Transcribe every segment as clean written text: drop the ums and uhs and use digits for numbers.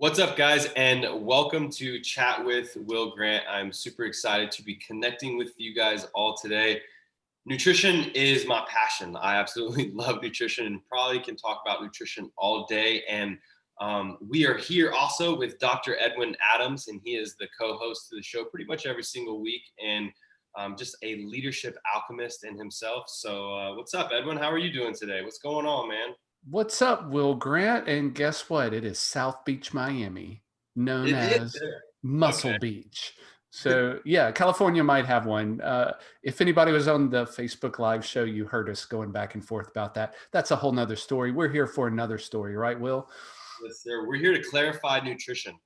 What's up, guys, and welcome to Chat with Will Grant. I'm super excited to be connecting with you guys all today. Nutrition is my passion. I absolutely love nutrition and probably can talk about nutrition all day. And we are here also with Dr. Edwin Adams, and he is the co-host of the show pretty much every single week, and just a leadership alchemist in himself. So what's up, Edwin? How are you doing today? What's going on, man? What's up, Will Grant? And guess what? It is South Beach, Miami, known It is as there. Muscle Okay. Beach. So, yeah, California might have one. If anybody was on the Facebook Live show, you heard us going back and forth about that. That's a whole nother story. We're here for another story, right, Will? Yes, sir. We're here to clarify nutrition.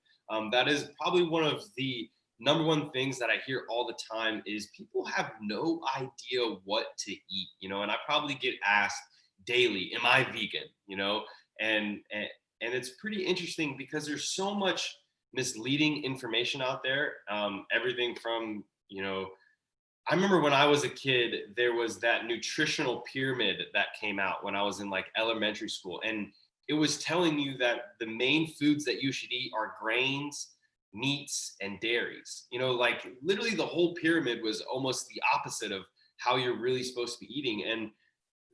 That is probably one of the number one things that I hear all the time is people have no idea what to eat, and I probably get asked daily, am I vegan? And it's pretty interesting because there's so much misleading information out there. Everything from, I remember when I was a kid, there was that nutritional pyramid that came out when I was in like elementary school. And it was telling you that the main foods that you should eat are grains, meats, and dairies. Like literally the whole pyramid was almost the opposite of how you're really supposed to be eating. And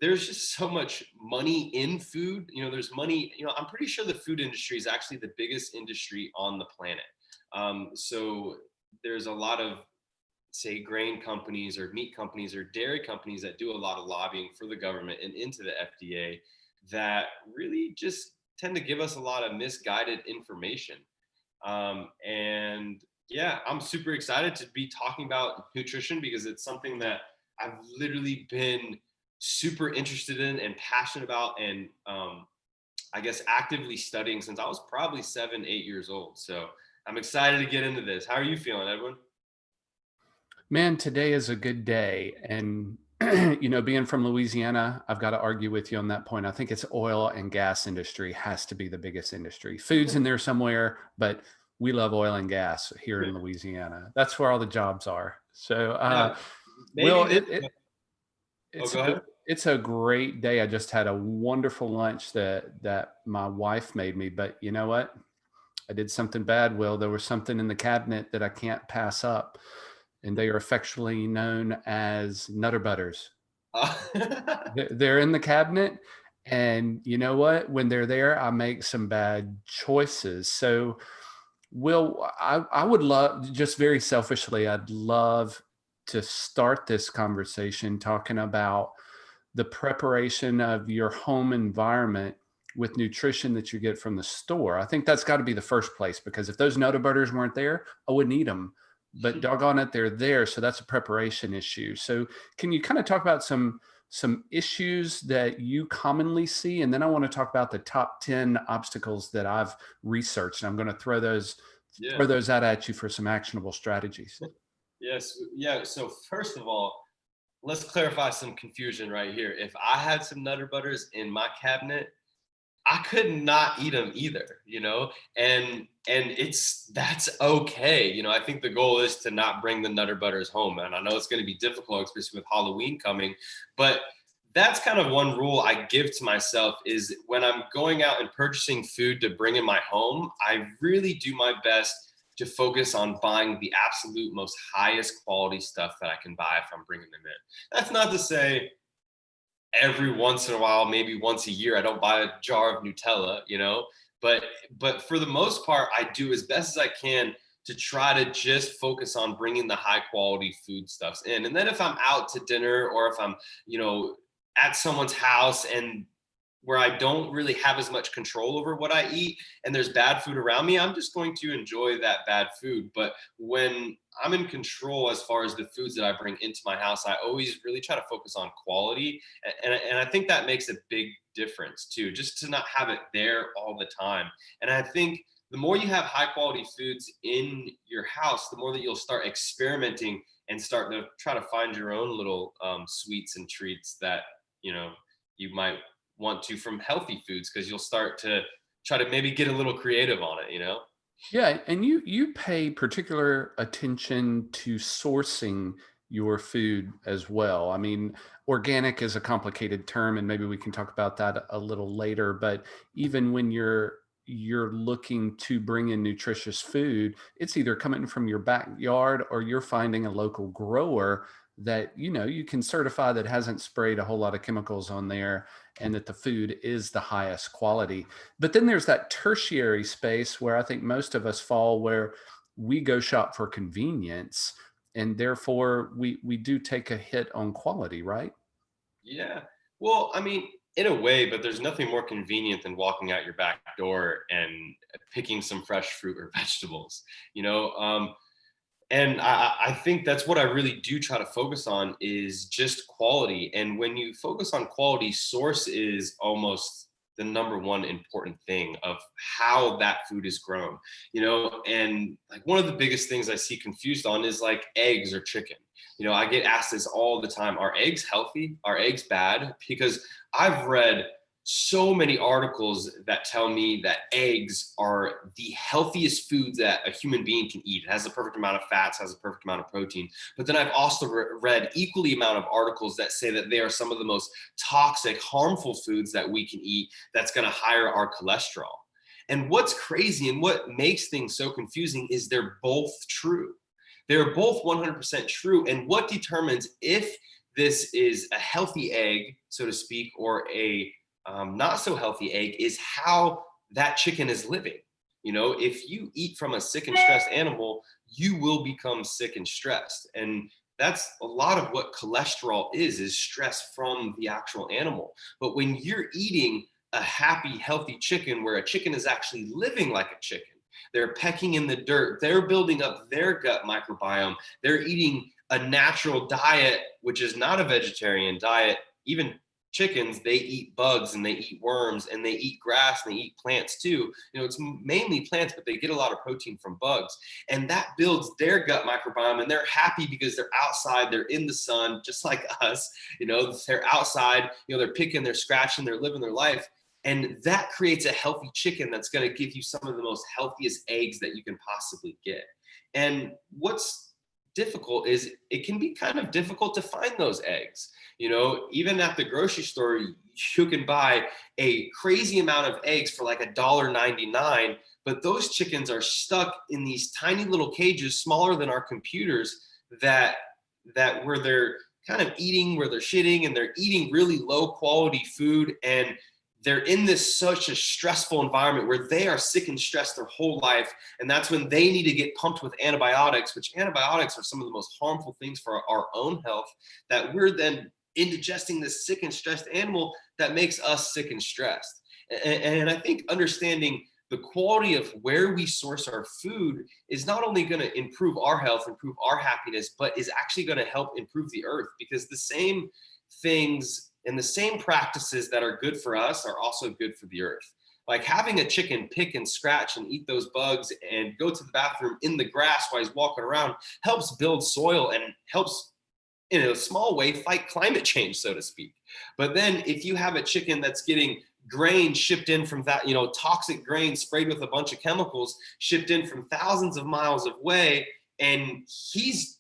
there's just so much money in food. There's money, I'm pretty sure the food industry is actually the biggest industry on the planet. So there's a lot of, say, grain companies or meat companies or dairy companies that do a lot of lobbying for the government and into the FDA that really just tend to give us a lot of misguided information. And yeah, I'm super excited to be talking about nutrition because it's something that I've literally been super interested in and passionate about, and I guess actively studying since I was probably 7, 8 years old. So I'm excited to get into this. How are you feeling, Edwin? Man, today is a good day. And, being from Louisiana, I've got to argue with you on that point. I think it's oil and gas industry has to be the biggest industry. Food's in there somewhere, but we love oil and gas here in Louisiana. That's where all the jobs are. So, Yeah, maybe Will, this. Oh, it's go ahead. it's a great day. I just had a wonderful lunch that my wife made me. But you know what? I did something bad, Will. There was something in the cabinet that I can't pass up, and they are affectionately known as Nutter Butters. Uh, They're in the cabinet, and you know what? When they're there, I make some bad choices. So, Will, I would love, just very selfishly, I'd love to start this conversation talking about the preparation of your home environment with nutrition that you get from the store. I think that's got to be the first place, because if those Nutter Butters weren't there, I wouldn't eat them. But doggone it, they're there. So that's a preparation issue. So can you kind of talk about some issues that you commonly see? And then I want to talk about the top 10 obstacles that I've researched. And I'm going to yeah. throw those out at you for some actionable strategies. Yes. Yeah. So first of all, let's clarify some confusion right here. If I had some Nutter Butters in my cabinet, I could not eat them either, and that's okay. I think the goal is to not bring the Nutter Butters home, and I know it's going to be difficult, especially with Halloween coming, but that's kind of one rule I give to myself is when I'm going out and purchasing food to bring in my home, I really do my best to focus on buying the absolute most highest quality stuff that I can buy if I'm bringing them in. That's not to say every once in a while, maybe once a year, I don't buy a jar of Nutella, but for the most part, I do as best as I can to try to just focus on bringing the high quality foodstuffs in. And then if I'm out to dinner or if I'm, at someone's house and where I don't really have as much control over what I eat and there's bad food around me, I'm just going to enjoy that bad food. But when I'm in control as far as the foods that I bring into my house, I always really try to focus on quality. And I think that makes a big difference too, just to not have it there all the time. And I think the more you have high quality foods in your house, the more that you'll start experimenting and start to try to find your own little sweets and treats that, you might want to from healthy foods, because you'll start to try to maybe get a little creative on it. Yeah, and you pay particular attention to sourcing your food as well. I mean, organic is a complicated term, and maybe we can talk about that a little later. But even when you're looking to bring in nutritious food, it's either coming from your backyard or you're finding a local grower that you can certify that hasn't sprayed a whole lot of chemicals on there and that the food is the highest quality. But then there's that tertiary space where I think most of us fall, where we go shop for convenience, and therefore we do take a hit on quality, right? Yeah. Well, I mean, in a way, but there's nothing more convenient than walking out your back door and picking some fresh fruit or vegetables, you know? And I think that's what I really do try to focus on, is just quality. And when you focus on quality, source is almost the number one important thing of how that food is grown, and like one of the biggest things I see confused on is like eggs or chicken. I get asked this all the time: are eggs healthy? Are eggs bad? Because I've read so many articles that tell me that eggs are the healthiest food that a human being can eat. It has the perfect amount of fats, has the perfect amount of protein. But then I've also read equally amount of articles that say that they are some of the most toxic, harmful foods that we can eat, that's going to higher our cholesterol. And what's crazy and what makes things so confusing is they're both true. They're both 100% true. And what determines if this is a healthy egg, so to speak, or a not so healthy egg is how that chicken is living. If you eat from a sick and stressed animal, you will become sick and stressed. And that's a lot of what cholesterol is stress from the actual animal. But when you're eating a happy, healthy chicken, where a chicken is actually living like a chicken, they're pecking in the dirt, they're building up their gut microbiome, they're eating a natural diet, which is not a vegetarian diet. Even chickens, they eat bugs and they eat worms and they eat grass and they eat plants too. It's mainly plants, but they get a lot of protein from bugs. And that builds their gut microbiome, and they're happy because they're outside, they're in the sun, just like us. They're outside, they're picking, they're scratching, they're living their life. And that creates a healthy chicken that's going to give you some of the most healthiest eggs that you can possibly get. And what's difficult is it can be kind of difficult to find those eggs. Even at the grocery store, you can buy a crazy amount of eggs for like $1.99, but those chickens are stuck in these tiny little cages, smaller than our computers, that where they're kind of eating, where they're shitting, and they're eating really low quality food. And they're in such a stressful environment where they are sick and stressed their whole life. And that's when they need to get pumped with antibiotics, which antibiotics are some of the most harmful things for our own health, that we're then indigesting this sick and stressed animal that makes us sick and stressed. And I think understanding the quality of where we source our food is not only going to improve our health, improve our happiness, but is actually going to help improve the earth, because the same things and the same practices that are good for us are also good for the earth. Like having a chicken pick and scratch and eat those bugs and go to the bathroom in the grass while he's walking around helps build soil and helps, in a small way, fight climate change, so to speak. But then if you have a chicken that's getting grain shipped in from that, toxic grain sprayed with a bunch of chemicals, shipped in from thousands of miles away, and he's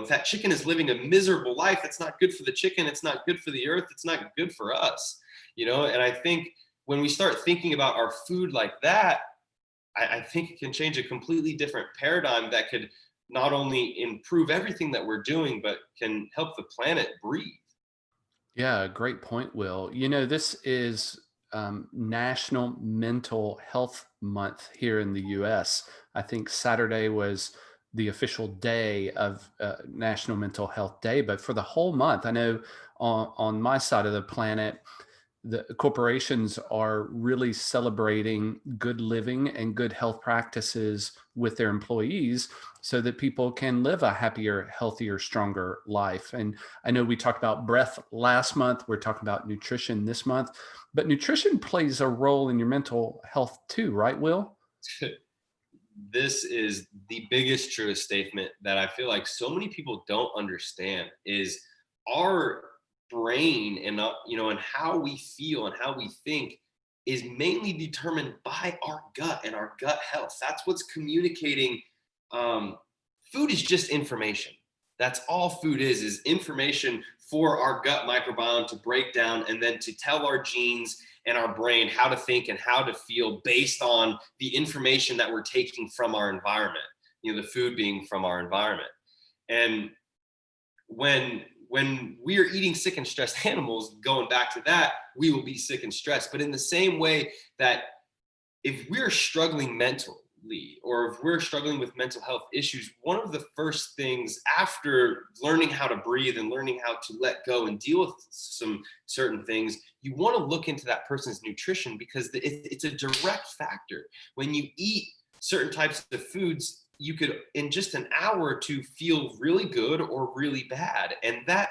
that chicken is living a miserable life. It's not good for the chicken. It's not good for the earth. It's not good for us, and I think when we start thinking about our food like that, I think it can change a completely different paradigm that could not only improve everything that we're doing, but can help the planet breathe. Yeah, great point, Will. This is National Mental Health Month here in the US. I think Saturday was the official day of National Mental Health Day, but for the whole month, I know on my side of the planet, the corporations are really celebrating good living and good health practices with their employees so that people can live a happier, healthier, stronger life. And I know we talked about breath last month. We're talking about nutrition this month, but nutrition plays a role in your mental health too, right, Will? This is the biggest, truest statement that I feel like so many people don't understand is our brain and and how we feel and how we think is mainly determined by our gut and our gut health. That's what's communicating. Food is just information. That's all food is information for our gut microbiome to break down and then to tell our genes and our brain how to think and how to feel based on the information that we're taking from our environment, the food being from our environment. And when we are eating sick and stressed animals, going back to that, we will be sick and stressed. But in the same way that if we're struggling mentally, or if we're struggling with mental health issues, one of the first things after learning how to breathe and learning how to let go and deal with some certain things, you want to look into that person's nutrition, because it's a direct factor. When you eat certain types of foods, you could, in just an hour or two, feel really good or really bad. And that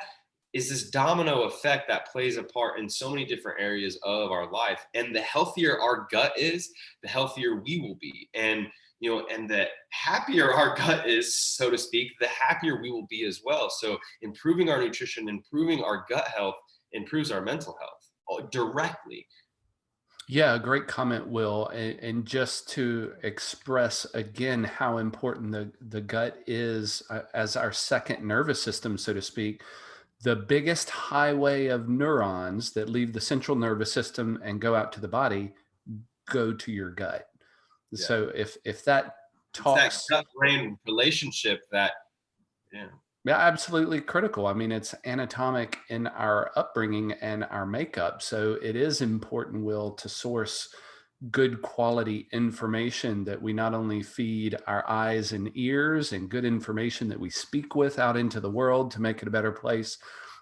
is this domino effect that plays a part in so many different areas of our life. And the healthier our gut is, the healthier we will be. And, and the happier our gut is, so to speak, the happier we will be as well. So improving our nutrition, improving our gut health improves our mental health directly. Yeah, great comment, Will. And just to express again how important the gut is as our second nervous system, so to speak. The biggest highway of neurons that leave the central nervous system and go out to the body go to your gut. Yeah. So if that talks, it's that gut brain relationship that, yeah, absolutely critical. I mean, it's anatomic in our upbringing and our makeup. So it is important, Will, to source good quality information that we not only feed our eyes and ears, and good information that we speak with out into the world to make it a better place,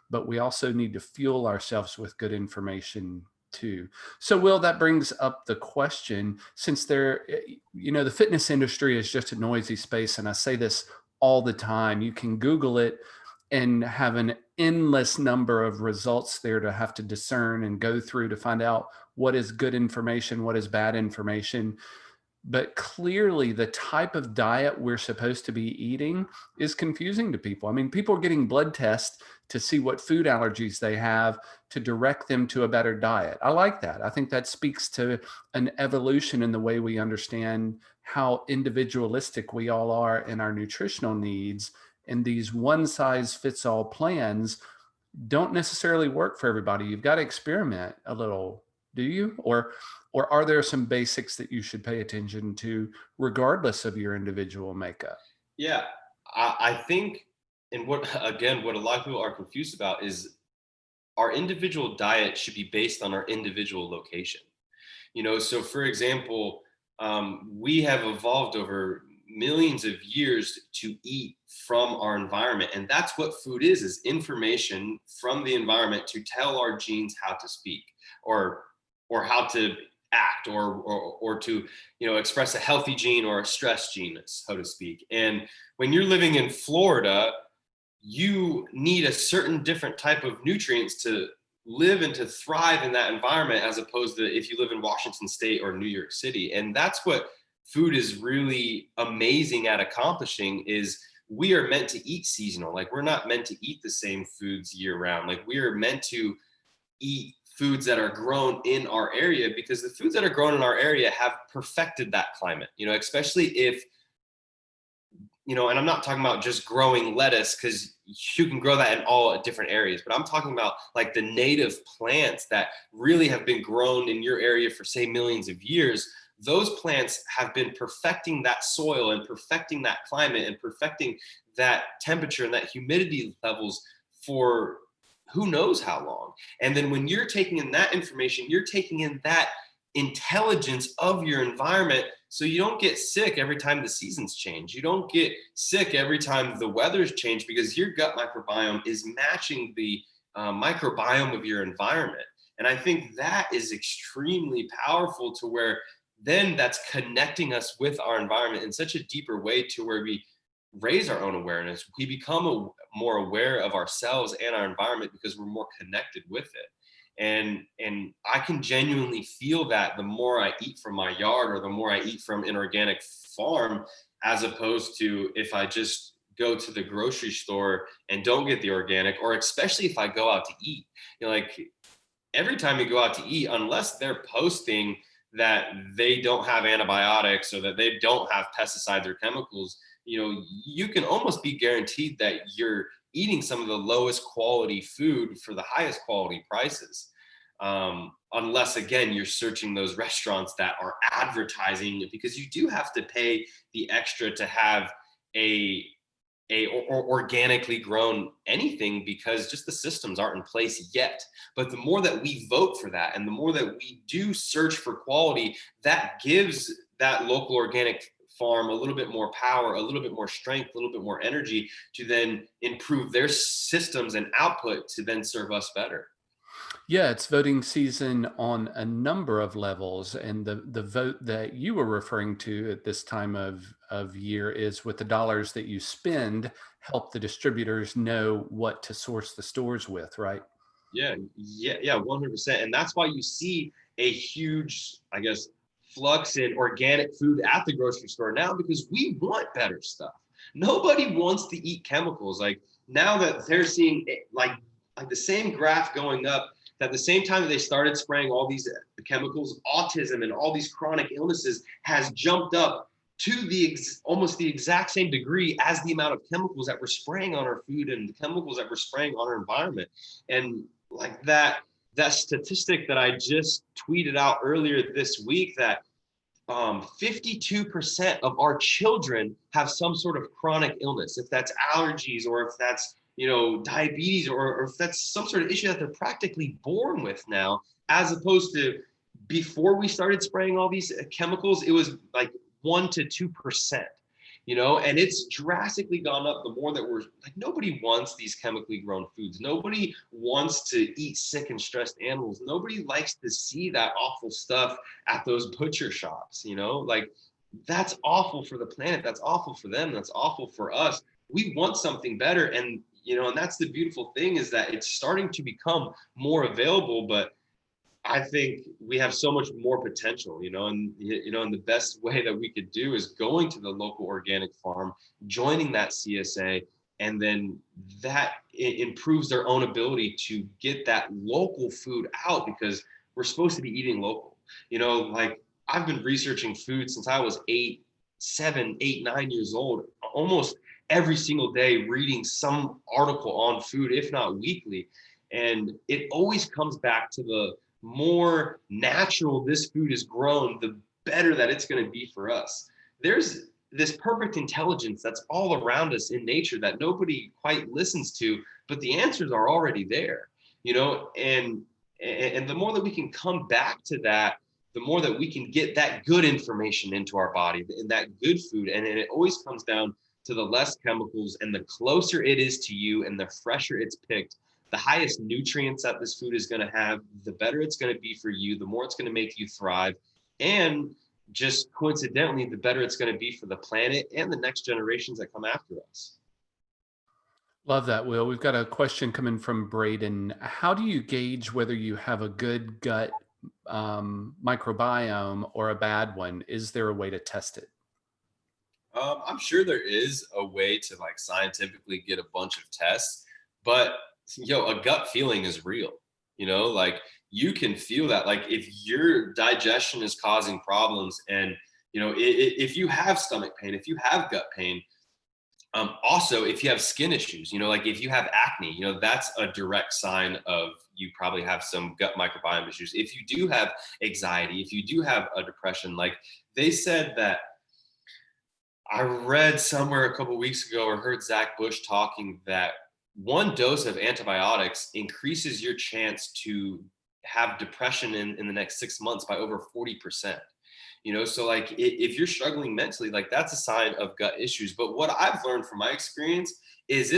but we also need to fuel ourselves with good information too. So Will, that brings up the question, since the fitness industry is just a noisy space, and I say this all the time, you can Google it and have an endless number of results there to have to discern and go through to find out what is good information, what is bad information. But clearly the type of diet we're supposed to be eating is confusing to people. I mean, people are getting blood tests to see what food allergies they have to direct them to a better diet. I like that. I think that speaks to an evolution in the way we understand how individualistic we all are in our nutritional needs. And these one size fits all plans don't necessarily work for everybody. You've got to experiment a little, do you? Or are there some basics that you should pay attention to regardless of your individual makeup? Yeah, I think, and what a lot of people are confused about is our individual diet should be based on our individual location. So for example, we have evolved over millions of years to eat from our environment, and that's what food is information from the environment to tell our genes how to speak, or how to act, or to express a healthy gene or a stress gene, so to speak. And when you're living in Florida, you need a certain different type of nutrients to live and to thrive in that environment, as opposed to if you live in Washington State or New York City. And that's what food is really amazing at accomplishing, is we are meant to eat seasonal. Like, we're not meant to eat the same foods year round. Like, we are meant to eat foods that are grown in our area, because the foods that are grown in our area have perfected that climate, especially if, and I'm not talking about just growing lettuce, because you can grow that in all different areas, but I'm talking about like the native plants that really have been grown in your area for, say, millions of years. Those plants have been perfecting that soil and perfecting that climate and perfecting that temperature and that humidity levels for who knows how long. And then when you're taking in that information, you're taking in that intelligence of your environment, so you don't get sick every time the seasons change. You don't get sick every time the weather's change, because your gut microbiome is matching the microbiome of your environment. And I think that is extremely powerful, to where then that's connecting us with our environment in such a deeper way, to where we raise our own awareness. We become more aware of ourselves and our environment, because we're more connected with it. And I can genuinely feel that the more I eat from my yard, or the more I eat from an organic farm, as opposed to if I just go to the grocery store and don't get the organic, or especially if I go out to eat. Like, every time you go out to eat, unless they're posting that they don't have antibiotics or that they don't have pesticides or chemicals, you can almost be guaranteed that you're eating some of the lowest quality food for the highest quality prices. Unless again, you're searching those restaurants that are advertising, because you do have to pay the extra to have a or organically grown anything, because just the systems aren't in place yet. But the more that we vote for that, and the more that we do search for quality, that gives that local organic farm a little bit more power, a little bit more strength, a little bit more energy to then improve their systems and output to then serve us better. Yeah, it's voting season on a number of levels, and the vote that you were referring to at this time of year is with the dollars that you spend, help the distributors know what to source the stores with, right? Yeah, 100%. And that's why you see a huge, I guess, flux in organic food at the grocery store now, because we want better stuff. Nobody wants to eat chemicals. Like, now that they're seeing like the same graph going up, that the same time that they started spraying all these chemicals, autism and all these chronic illnesses has jumped up to almost the exact same degree as the amount of chemicals that we're spraying on our food and the chemicals that we're spraying on our environment. And like that statistic that I just tweeted out earlier this week, that 52% of our children have some sort of chronic illness, if that's allergies, or if that's diabetes, or if that's some sort of issue that they're practically born with now, as opposed to before we started spraying all these chemicals, it was like 1 to 2%. And it's drastically gone up the more that we're like, nobody wants these chemically grown foods. Nobody wants to eat sick and stressed animals. Nobody likes to see that awful stuff at those butcher shops, like, that's awful for the planet. That's awful for them. That's awful for us. We want something better. And that's the beautiful thing, is that it's starting to become more available, but I think we have so much more potential, and the best way that we could do is going to the local organic farm, joining that CSA, and then that improves their own ability to get that local food out, because we're supposed to be eating local. Like, I've been researching food since I was 9 years old, almost every single day, reading some article on food, if not weekly. And it always comes back to the more natural this food is grown, the better that it's going to be for us. There's this perfect intelligence that's all around us in nature that nobody quite listens to, but the answers are already there, and the more that we can come back to that, the more that we can get that good information into our body and that good food. And it always comes down to the less chemicals, and the closer it is to you and the fresher it's picked, the highest nutrients that this food is going to have, the better it's going to be for you, the more it's going to make you thrive. And just coincidentally, the better it's going to be for the planet and the next generations that come after us. Love that, Will. We've got a question coming from Braden. How do you gauge whether you have a good gut microbiome or a bad one? Is there a way to test it? I'm sure there is a way to like scientifically get a bunch of tests, but a gut feeling is real. Like, you can feel that. Like, if your digestion is causing problems, and if you have stomach pain, if you have gut pain, also if you have skin issues, like if you have acne, that's a direct sign of you probably have some gut microbiome issues. If you do have anxiety, if you do have a depression, like they said that, I read somewhere a couple of weeks ago, or heard Zach Bush talking, that one dose of antibiotics increases your chance to have depression in the next 6 months by over 40%. So like, if you're struggling mentally, like, that's a sign of gut issues. But what I've learned from my experience is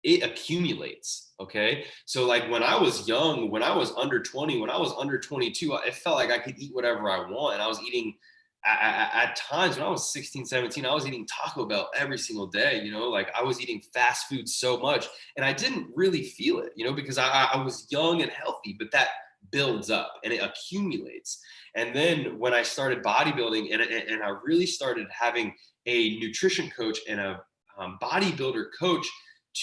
it accumulates. Okay. So like, when I was young, when I was under 20, when I was under 22, it felt like I could eat whatever I want. And I was eating, at times when I was 16, 17, I was eating Taco Bell every single day. Like, I was eating fast food so much, and I didn't really feel it, because I was young and healthy, but that builds up and it accumulates. And then when I started bodybuilding, and I really started having a nutrition coach and a bodybuilder coach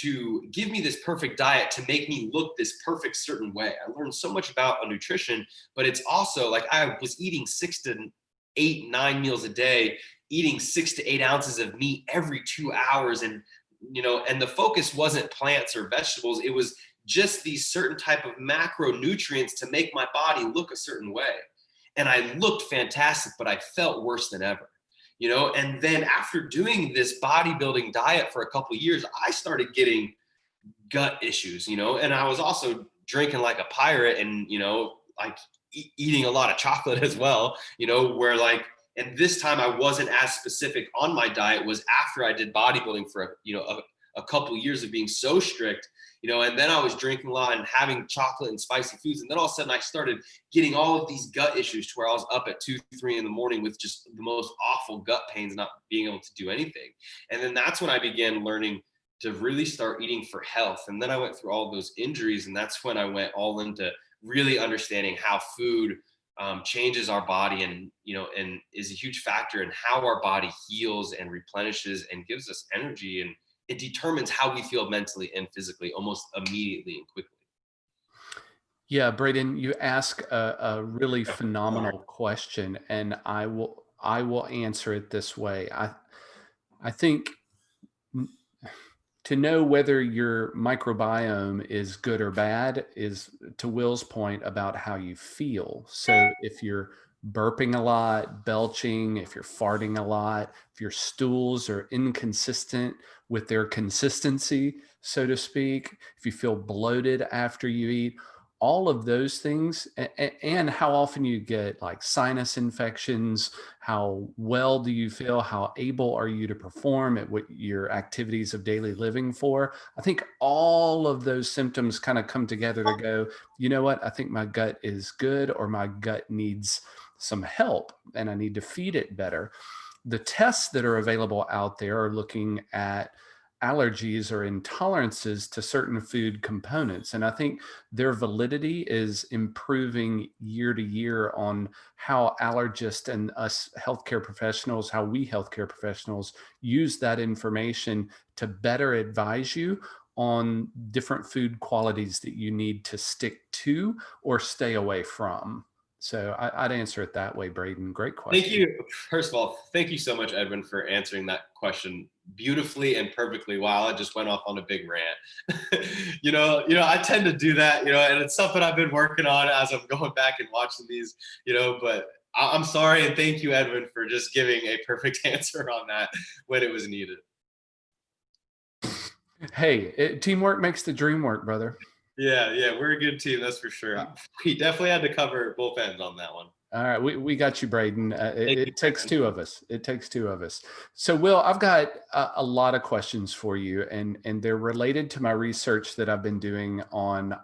to give me this perfect diet to make me look this perfect certain way, I learned so much about nutrition. But it's also like, I was eating 6 to 8, 9 meals a day, eating 6 to 8 ounces of meat every 2 hours. And, and the focus wasn't plants or vegetables. It was just these certain type of macronutrients to make my body look a certain way. And I looked fantastic, but I felt worse than ever. And then after doing this bodybuilding diet for a couple of years, I started getting gut issues, and I was also drinking like a pirate and, like eating a lot of chocolate as well, where like, and this time I wasn't as specific on my diet, was after I did bodybuilding for, a couple of years of being so strict, and then I was drinking a lot and having chocolate and spicy foods. And then all of a sudden I started getting all of these gut issues to where I was up at 2, 3 in the morning with just the most awful gut pains, not being able to do anything. And then that's when I began learning to really start eating for health. And then I went through all those injuries. And that's when I went all into really understanding how food changes our body, and, and is a huge factor in how our body heals and replenishes and gives us energy. And it determines how we feel mentally and physically almost immediately and quickly. Yeah, Braden, you ask a really phenomenal question, and I will answer it this way. I think to know whether your microbiome is good or bad is, to Will's point, about how you feel. So if you're burping a lot, belching, if you're farting a lot, if your stools are inconsistent with their consistency, so to speak, if you feel bloated after you eat, all of those things, and how often you get like sinus infections, how well do you feel, how able are you to perform at what your activities of daily living for. I think all of those symptoms kind of come together to go, you know what, I think my gut is good, or my gut needs some help and I need to feed it better. The tests that are available out there are looking at allergies or intolerances to certain food components. And I think their validity is improving year to year on how allergists and us healthcare professionals, how we healthcare professionals use that information to better advise you on different food qualities that you need to stick to or stay away from. So I'd answer it that way, Braden. Great question. Thank you. First of all, thank you so much, Edwin, for answering that question beautifully and perfectly while I just went off on a big rant. I tend to do that, and it's something I've been working on as I'm going back and watching these, but I'm sorry. And thank you, Edwin, for just giving a perfect answer on that when it was needed. Hey, teamwork makes the dream work, brother. Yeah, we're a good team, that's for sure. We definitely had to cover both ends on that one. All right, we got you, Braden. It takes two of us. It takes two of us. So, Will, I've got a lot of questions for you, and they're related to my research that I've been doing on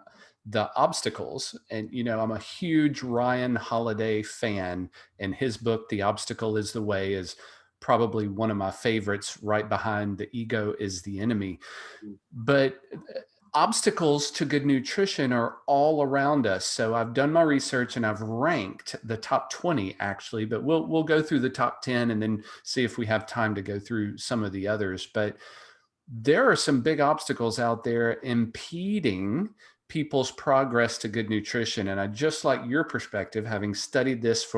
the obstacles. And I'm a huge Ryan Holiday fan, and his book, "The Obstacle is the Way," is probably one of my favorites, right behind "The Ego is the Enemy." But obstacles to good nutrition are all around us. So I've done my research and I've ranked the top 20 actually, but we'll go through the top 10 and then see if we have time to go through some of the others. But there are some big obstacles out there impeding people's progress to good nutrition. And I just like your perspective, having studied this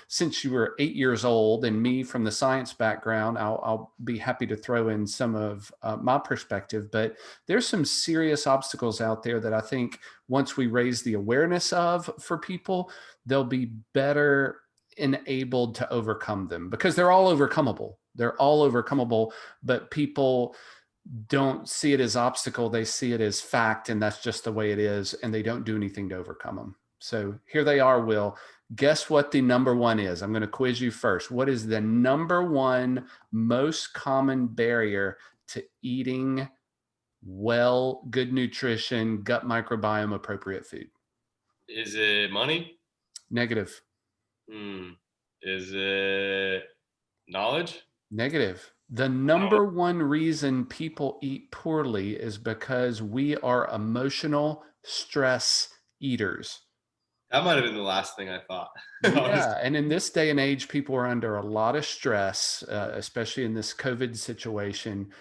since you were 8 years old, and me from the science background, I'll be happy to throw in some of my perspective. But there's some serious obstacles out there that I think once we raise the awareness of for people, they'll be better enabled to overcome them, because they're all overcomable. They're all overcomable, but people don't see it as obstacle. They see it as fact, and that's just the way it is, and they don't do anything to overcome them. So here they are, Will. Guess what the number one is? I'm going to quiz you first. What is the number one most common barrier to eating well, good nutrition, gut microbiome appropriate food? Is it money? Negative. Is it knowledge? Negative. The number one reason people eat poorly is because we are emotional stress eaters. That might have been the last thing I thought. Yeah. And in this day and age, people are under a lot of stress, especially in this COVID situation.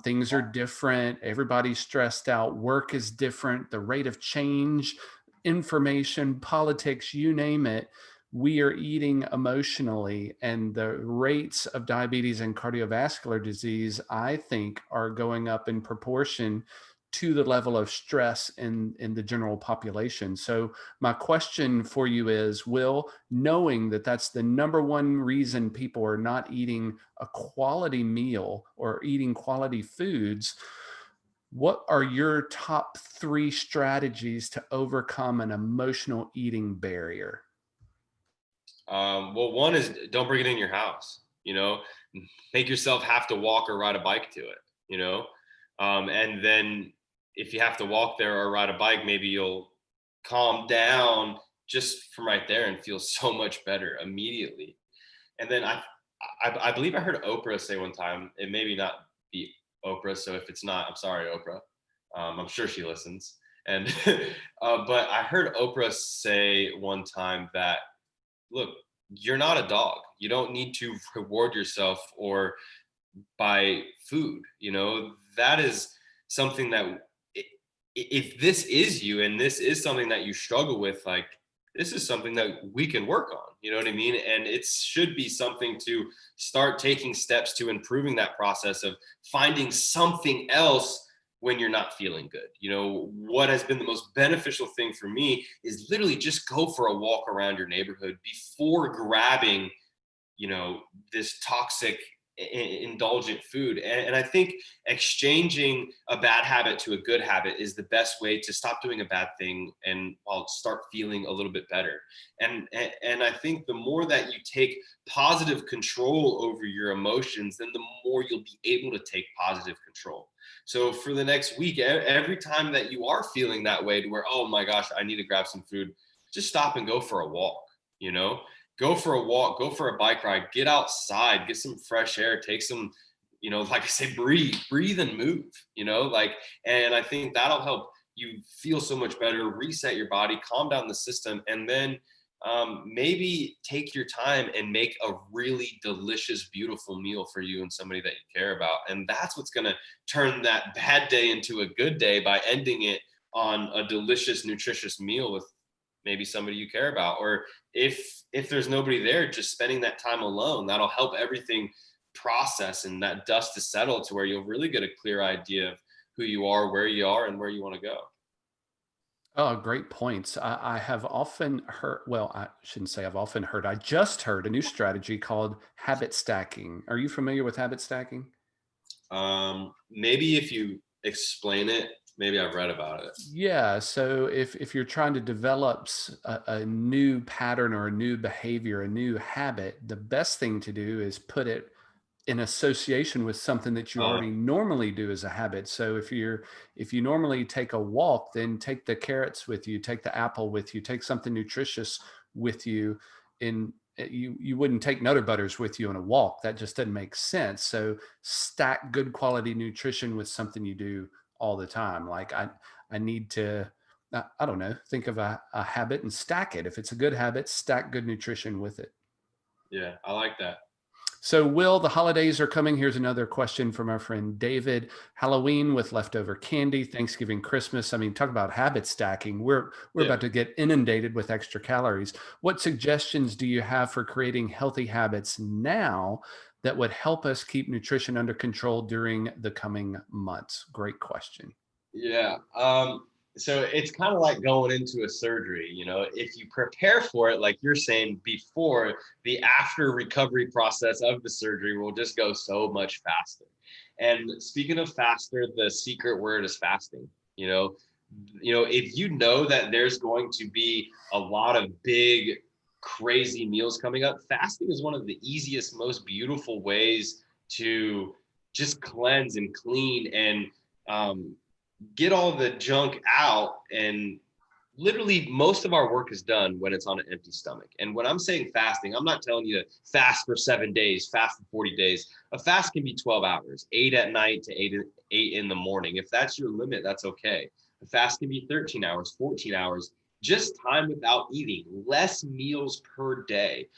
Things are different. Everybody's stressed out. Work is different. The rate of change, information, politics, you name it. we are eating emotionally, and the rates of diabetes and cardiovascular disease, I think, are going up in proportion to the level of stress in the general population. So my question for you is, Will, knowing that that's the number one reason people are not eating a quality meal or eating quality foods, what are your top three strategies to overcome an emotional eating barrier? Well, one is don't bring it in your house, make yourself have to walk or ride a bike to it, and then if you have to walk there or ride a bike, maybe you'll calm down just from right there and feel so much better immediately. And then I believe I heard Oprah say one time, it maybe not be Oprah, so if it's not, I'm sorry, Oprah. I'm sure she listens. And but I heard Oprah say one time that, look, you're not a dog. You don't need to reward yourself or buy food. That is something that, if this is you and this is something that you struggle with, like, this is something that we can work on. You know what I mean? And it should be something to start taking steps to improving that process of finding something else when you're not feeling good. What has been the most beneficial thing for me is literally just go for a walk around your neighborhood before grabbing, this toxic indulgent food. And I think exchanging a bad habit to a good habit is the best way to stop doing a bad thing and I'll start feeling a little bit better. And I think the more that you take positive control over your emotions, then the more you'll be able to take positive control. So for the next week, every time that you are feeling that way, to where, oh my gosh, I need to grab some food, just stop and go for a walk. Go for a walk, go for a bike ride, get outside, get some fresh air, take some, like I say, breathe and move, and I think that'll help you feel so much better, reset your body, calm down the system, and then maybe take your time and make a really delicious, beautiful meal for you and somebody that you care about. And that's what's going to turn that bad day into a good day, by ending it on a delicious, nutritious meal with maybe somebody you care about. Or if there's nobody there, just spending that time alone, that'll help everything process and that dust to settle to where you'll really get a clear idea of who you are, and where you want to go. Oh, great points. I have often heard, well, I shouldn't say I've often heard, I just heard a new strategy called habit stacking. Are you familiar with habit stacking? Maybe if you explain it, maybe I've read about it. Yeah. So if you're trying to develop a new pattern or a new behavior, a new habit, the best thing to do is put it in association with something that you Uh, already normally do as a habit. So if you normally take a walk, then take the carrots with you, take the apple with you, take something nutritious with you. In you wouldn't take Nutter Butters with you on a walk. That just doesn't make sense. So stack good quality nutrition with something you do all the time. Like I need to, I don't know, think of a habit and stack it. If it's a good habit, stack good nutrition with it. yeah, I like that. So, Will, the holidays are coming. Here's another question from our friend David. Halloween with leftover candy, Thanksgiving, Christmas. I mean, talk about habit stacking. We're Yeah. about to get inundated with extra calories. What suggestions do you have for creating healthy habits now that would help us keep nutrition under control during the coming months? Great question. Yeah. So it's kind of like going into a surgery, if you prepare for it, like you're saying before, the after recovery process of the surgery will just go so much faster. And speaking of faster, the secret word is fasting. If you know that there's going to be a lot of big, crazy meals coming up, fasting is one of the easiest, most beautiful ways to just cleanse and clean and get all the junk out. And literally most of our work is done when it's on an empty stomach. And when I'm saying fasting, I'm not telling you to fast for 7 days, fast for 40 days. A fast can be 12 hours, 8 at night to 8 in the morning. If that's your limit, that's okay. A fast can be 13 hours, 14 hours, just time without eating, less meals per day.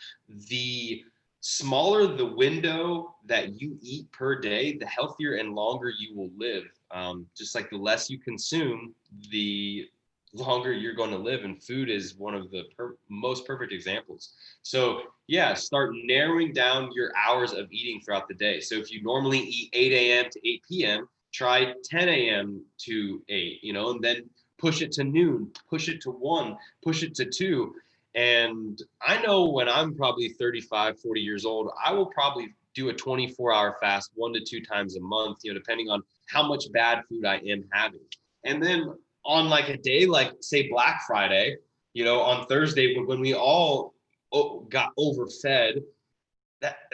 The smaller the window that you eat per day, the healthier and longer you will live. Just like the less you consume, the longer you're going to live. And food is one of the most perfect examples. So yeah, start narrowing down your hours of eating throughout the day. So if you normally eat 8 a.m. to 8 p.m., try 10 a.m. to 8, and then push it to noon, push it to 1, push it to 2. And I know when I'm probably 35, 40 years old, I will probably do a 24-hour fast 1 to 2 times a month, depending on how much bad food I am having. And then on like a day like say Black Friday, on Thursday when we all got overfed,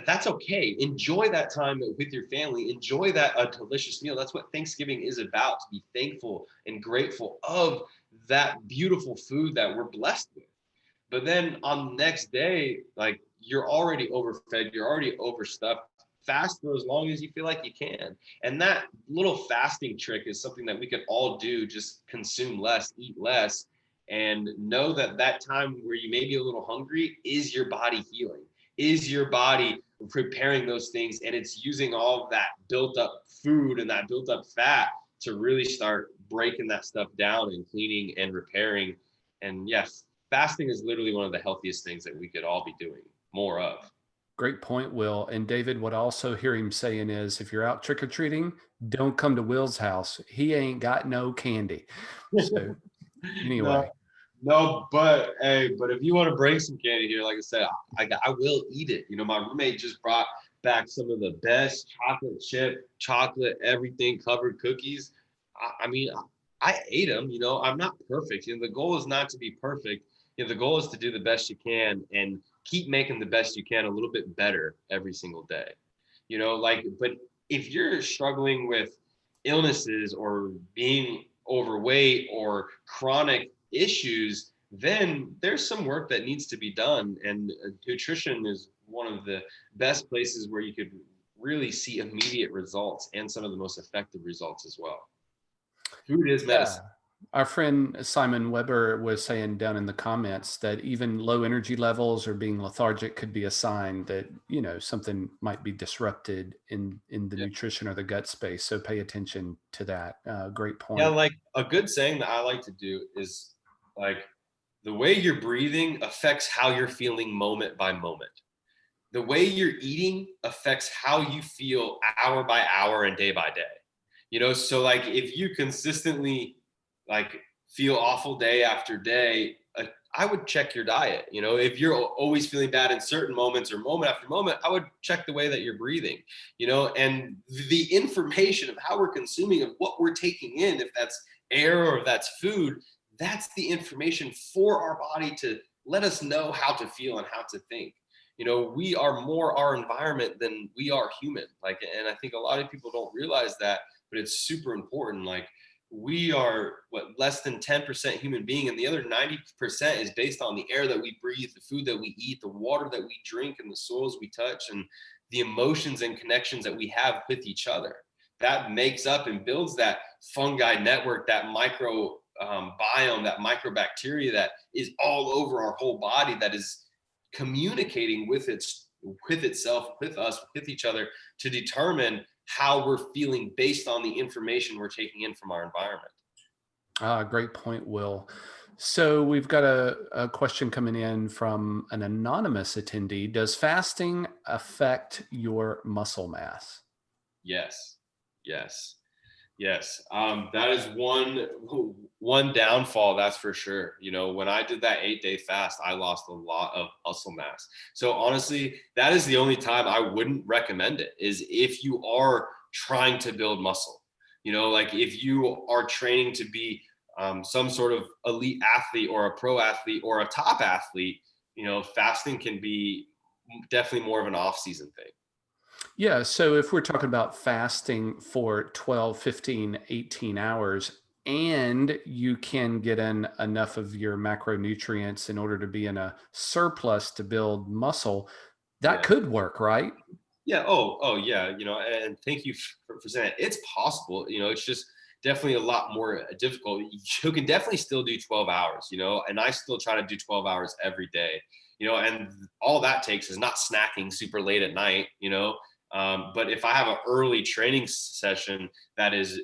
that's okay. Enjoy that time with your family. Enjoy that a delicious meal. That's what Thanksgiving is about, to be thankful and grateful of that beautiful food that we're blessed with. But then on the next day, like you're already overfed, you're already overstuffed. Fast for as long as you feel like you can. And that little fasting trick is something that we could all do. Just consume less, eat less, and know that that time where you may be a little hungry is your body healing, is your body preparing those things. And it's using all of that built up food and that built up fat to really start breaking that stuff down and cleaning and repairing. And yes, fasting is literally one of the healthiest things that we could all be doing more of. Great point, Will. And David, what I also hear him saying is if you're out trick-or-treating, don't come to Will's house. He ain't got no candy. So No, anyway, no, but hey, but if you want to bring some candy here, like I said, I will eat it. My roommate just brought back some of the best chocolate chip, chocolate, everything covered cookies. I mean, I ate them. I'm not perfect. The goal is not to be perfect. The goal is to do the best you can and keep making the best you can a little bit better every single day. But if you're struggling with illnesses or being overweight or chronic issues, then there's some work that needs to be done. And nutrition is one of the best places where you could really see immediate results and some of the most effective results as well. Food is yeah. medicine. Our friend Simon Weber was saying down in the comments that even low energy levels or being lethargic could be a sign that, something might be disrupted in the Yeah. nutrition or the gut space. So pay attention to that. Great Yeah, point. like a good saying that I like to do is like the way you're breathing affects how you're feeling moment by moment. The way you're eating affects how you feel hour by hour and day by day. So like if you consistently like feel awful day after day, I would check your diet. If you're always feeling bad in certain moments or moment after moment, I would check the way that you're breathing. And the information of how we're consuming, of what we're taking in, if that's air or if that's food, that's the information for our body to let us know how to feel and how to think. We are more our environment than we are human. And I think a lot of people don't realize that, but it's super important. Like we are less than 10% human being, and the other 90% is based on the air that we breathe, the food that we eat, the water that we drink, and the soils we touch, and the emotions and connections that we have with each other. That makes up and builds that fungi network, that micro biome, that microbacteria that is all over our whole body, that is communicating with itself, with us, with each other, to determine how we're feeling based on the information we're taking in from our environment. Great point, Will. So we've got a question coming in from an anonymous attendee. Does fasting affect your muscle mass? Yes, yes. Yes, that is one downfall, that's for sure. When I did that 8-day fast, I lost a lot of muscle mass. So honestly, that is the only time I wouldn't recommend it, is if you are trying to build muscle. Like if you are training to be some sort of elite athlete or a pro athlete or a top athlete, fasting can be definitely more of an off-season thing. Yeah. So if we're talking about fasting for 12, 15, 18 hours, and you can get in enough of your macronutrients in order to be in a surplus to build muscle, that Yeah. could work, right? Yeah. Oh, yeah. And thank you for saying that. It's possible. It's just definitely a lot more difficult. You can definitely still do 12 hours, and I still try to do 12 hours every day, and all that takes is not snacking super late at night, but if I have an early training session that is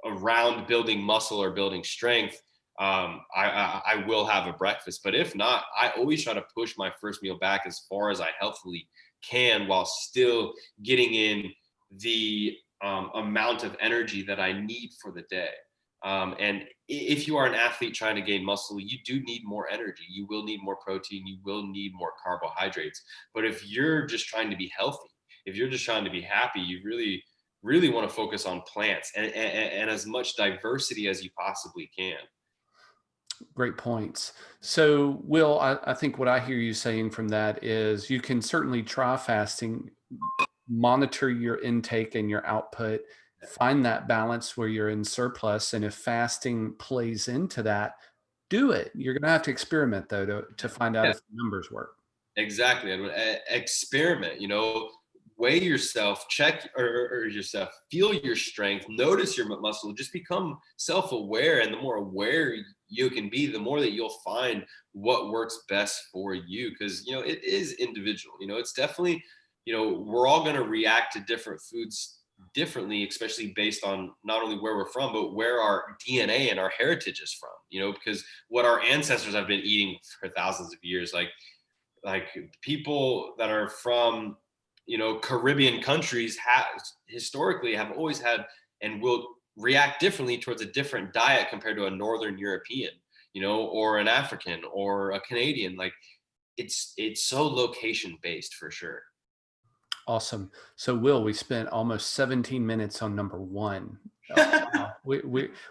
around building muscle or building strength, I will have a breakfast. But if not, I always try to push my first meal back as far as I healthily can while still getting in the amount of energy that I need for the day. And if you are an athlete trying to gain muscle, you do need more energy. You will need more protein. You will need more carbohydrates. But if you're just trying to be healthy, if you're just trying to be happy, you really want to focus on plants and as much diversity as you possibly can. Great points. So, Will, I think what I hear you saying from that is you can certainly try fasting, monitor your intake and your output, find that balance where you're in surplus. And if fasting plays into that, do it. You're going to have to experiment, though, to find out Yeah, if the numbers work. exactly. Edwin. Experiment, weigh yourself, check or yourself, feel your strength, notice your muscle, just become self-aware. And the more aware you can be, the more that you'll find what works best for you. Because, it is individual, it's definitely, we're all going to react to different foods differently, especially based on not only where we're from, but where our DNA and our heritage is from, because what our ancestors have been eating for thousands of years, like people that are from Caribbean countries historically have always had and will react differently towards a different diet compared to a Northern European, or an African or a Canadian. Like it's so location based for sure. Awesome. So, Will, we spent almost 17 minutes on number one. Oh, wow.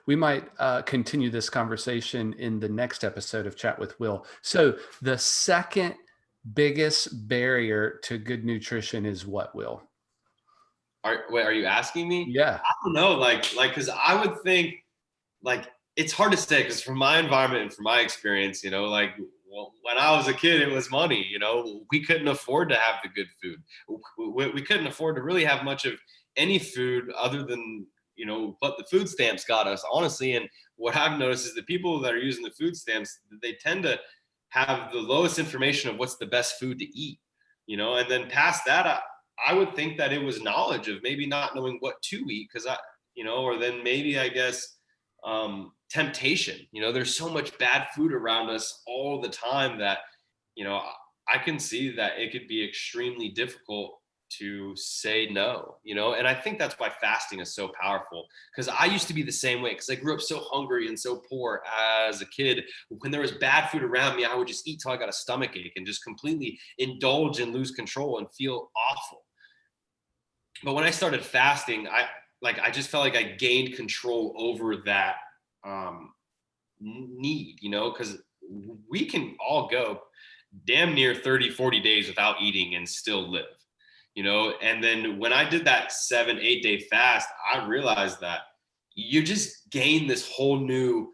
We might continue this conversation in the next episode of Chat with Will. So, the second biggest barrier to good nutrition is what, Will? Are you asking me? Yeah. I don't know, because I would think, it's hard to say, because from my environment and from my experience, well, when I was a kid, it was money. We couldn't afford to have the good food. We couldn't afford to really have much of any food other than what the food stamps got us, honestly. And what I've noticed is the people that are using the food stamps, they tend to have the lowest information of what's the best food to eat. And then past that, I would think that it was knowledge of maybe not knowing what to eat, because or then maybe, I guess, temptation. There's so much bad food around us all the time that I can see that it could be extremely difficult to say no. And I think that's why fasting is so powerful, because I used to be the same way, because I grew up so hungry and so poor as a kid. When there was bad food around me, I would just eat till I got a stomach ache and just completely indulge and lose control and feel awful. But when I started fasting, I just felt like I gained control over that need, because we can all go damn near 30-40 days without eating and still live. And then when I did that 7-8 day fast, I realized that you just gain this whole new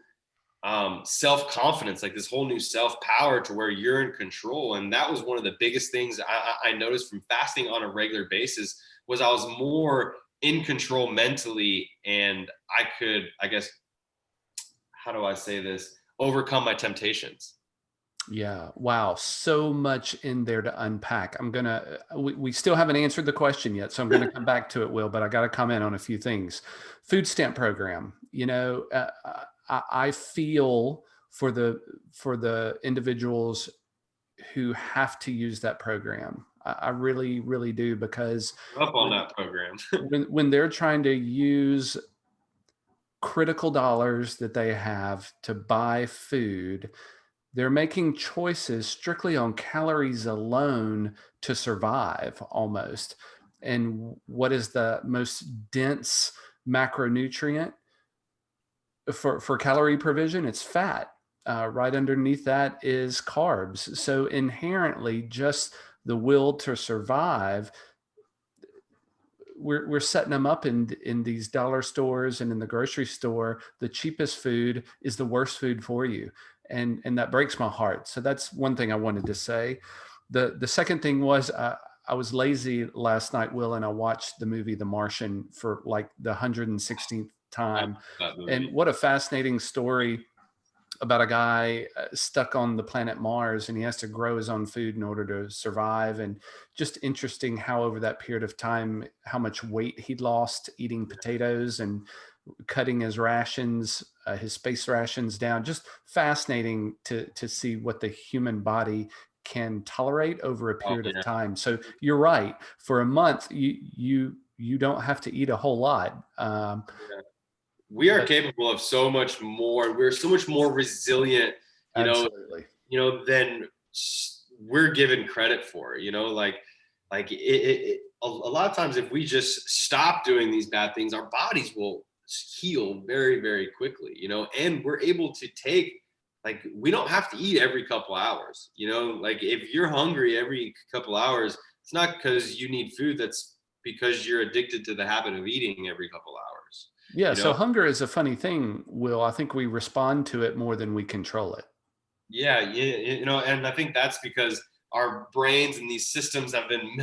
self-confidence, like this whole new self-power, to where you're in control. And that was one of the biggest things I noticed from fasting on a regular basis, was I was more in control mentally, and I could, I guess, how do I say this, overcome my temptations. Yeah. Wow. So much in there to unpack. We still haven't answered the question yet, so I'm going to come back to it, Will, but I got to comment on a few things. Food stamp program, I feel for the individuals who have to use that program. I really, really do, because Up on that program. when they're trying to use critical dollars that they have to buy food, they're making choices strictly on calories alone to survive, almost. And what is the most dense macronutrient for calorie provision? It's fat. Right underneath that is carbs. So inherently, just the will to survive, we're setting them up in these dollar stores and in the grocery store. The cheapest food is the worst food for you. And that breaks my heart. So that's one thing I wanted to say. The second thing was, I was lazy last night, Will, and I watched the movie The Martian for like the 116th time. And what a fascinating story about a guy stuck on the planet Mars, and he has to grow his own food in order to survive. And just interesting how over that period of time, how much weight he'd lost eating potatoes, and cutting his rations, his space rations down. Just fascinating to see what the human body can tolerate over a Oh, period of yeah. time. So you're right. For a month, you don't have to eat a whole lot. Yeah. We are But capable of so much more. We're so much more resilient, you know, absolutely. than we're given credit for, a lot of times if we just stop doing these bad things, our bodies will heal very, very quickly, and we're able to take, like, we don't have to eat every couple hours, like if you're hungry every couple hours, it's not because you need food. That's because you're addicted to the habit of eating every couple hours, Yeah. you So know? hunger is a funny thing, Will. I think we respond to it more than we control it. Yeah, and I think that's because our brains and these systems have been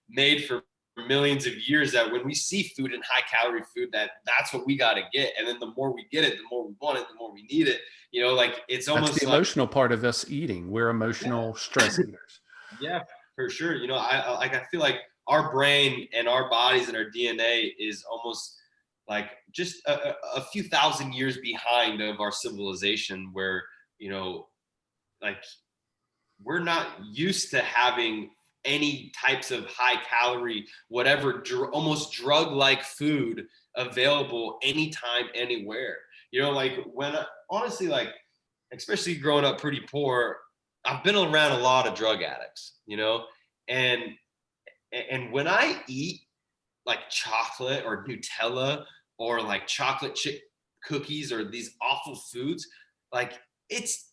made for millions of years, that when we see food and high calorie food, that's what we got to get. And then the more we get it, the more we want it, the more we need it. Like it's That's the almost like, emotional part of us eating. We're yeah, emotional stress eaters. yeah, for sure. I feel like our brain and our bodies and our DNA is almost like just a few thousand years behind of our civilization, where, you know, like we're not used to having any types of high calorie, whatever, almost drug like food available anytime, anywhere. Like honestly, like, especially growing up pretty poor, I've been around a lot of drug addicts, and when I eat like chocolate or Nutella or like chocolate chip cookies or these awful foods, like it's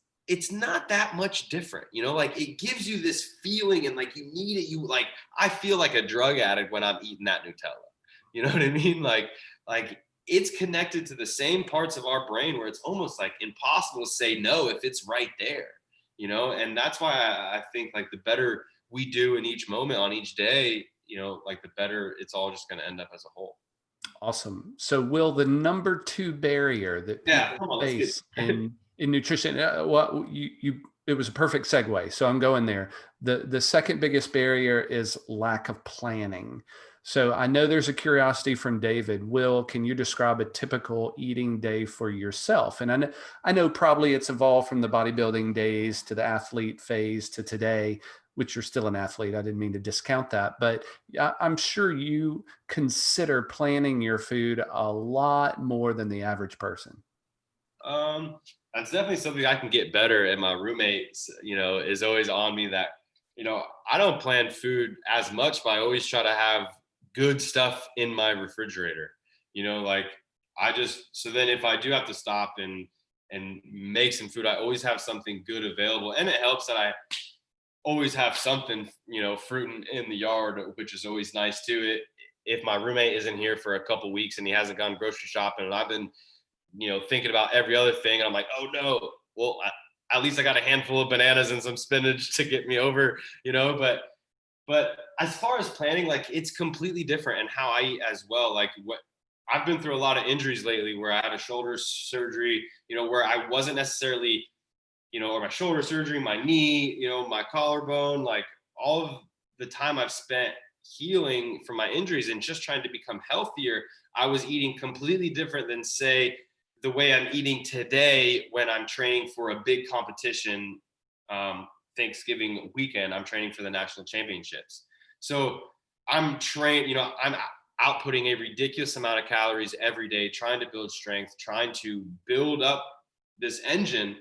not that much different, like it gives you this feeling and like you need it. I feel like a drug addict when I'm eating that Nutella. You know what I mean? Like it's connected to the same parts of our brain where it's almost like impossible to say no if it's right there, and that's why I think like the better we do in each moment on each day, like the better it's all just going to end up as a whole. Awesome. So, Will, the number two barrier that Yeah, people come on, let's get face in nutrition, well, it was a perfect segue. So I'm going there. The second biggest barrier is lack of planning. So I know there's a curiosity from David. Will, can you describe a typical eating day for yourself? And I know probably it's evolved from the bodybuilding days to the athlete phase to today, which you're still an athlete. I didn't mean to discount that, but I'm sure you consider planning your food a lot more than the average person. That's definitely something I can get better at. My roommate, is always on me that, I don't plan food as much, but I always try to have good stuff in my refrigerator. Like so then if I do have to stop and make some food, I always have something good available. And it helps that I always have something, fruiting in the yard, which is always nice too. If my roommate isn't here for a couple weeks and he hasn't gone grocery shopping and I've been, thinking about every other thing, and I'm like, oh no, well, at least I got a handful of bananas and some spinach to get me over, but as far as planning, like it's completely different and how I eat as well. Like what I've been through a lot of injuries lately where I had a shoulder surgery, where I wasn't necessarily, or my shoulder surgery, my knee, my collarbone, like all of the time I've spent healing from my injuries and just trying to become healthier, I was eating completely different than, say, the way I'm eating today when I'm training for a big competition. Thanksgiving weekend, I'm training for the national championships. So I'm I'm outputting a ridiculous amount of calories every day, trying to build strength, trying to build up this engine.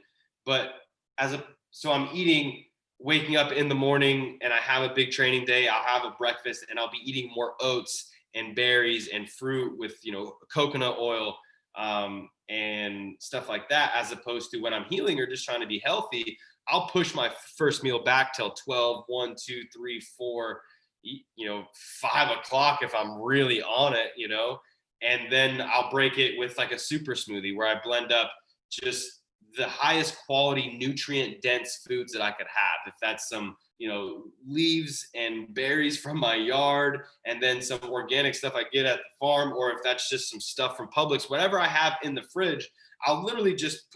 But so I'm waking up in the morning and I have a big training day, I'll have a breakfast and I'll be eating more oats and berries and fruit with, coconut oil, and stuff like that, as opposed to when I'm healing or just trying to be healthy, I'll push my first meal back till 12, 1, 2, 3, 4, 5 o'clock if I'm really on it, and then I'll break it with like a super smoothie where I blend up just the highest quality nutrient dense foods that I could have. If that's some, leaves and berries from my yard, and then some organic stuff I get at the farm, or if that's just some stuff from Publix, whatever I have in the fridge, I'll literally just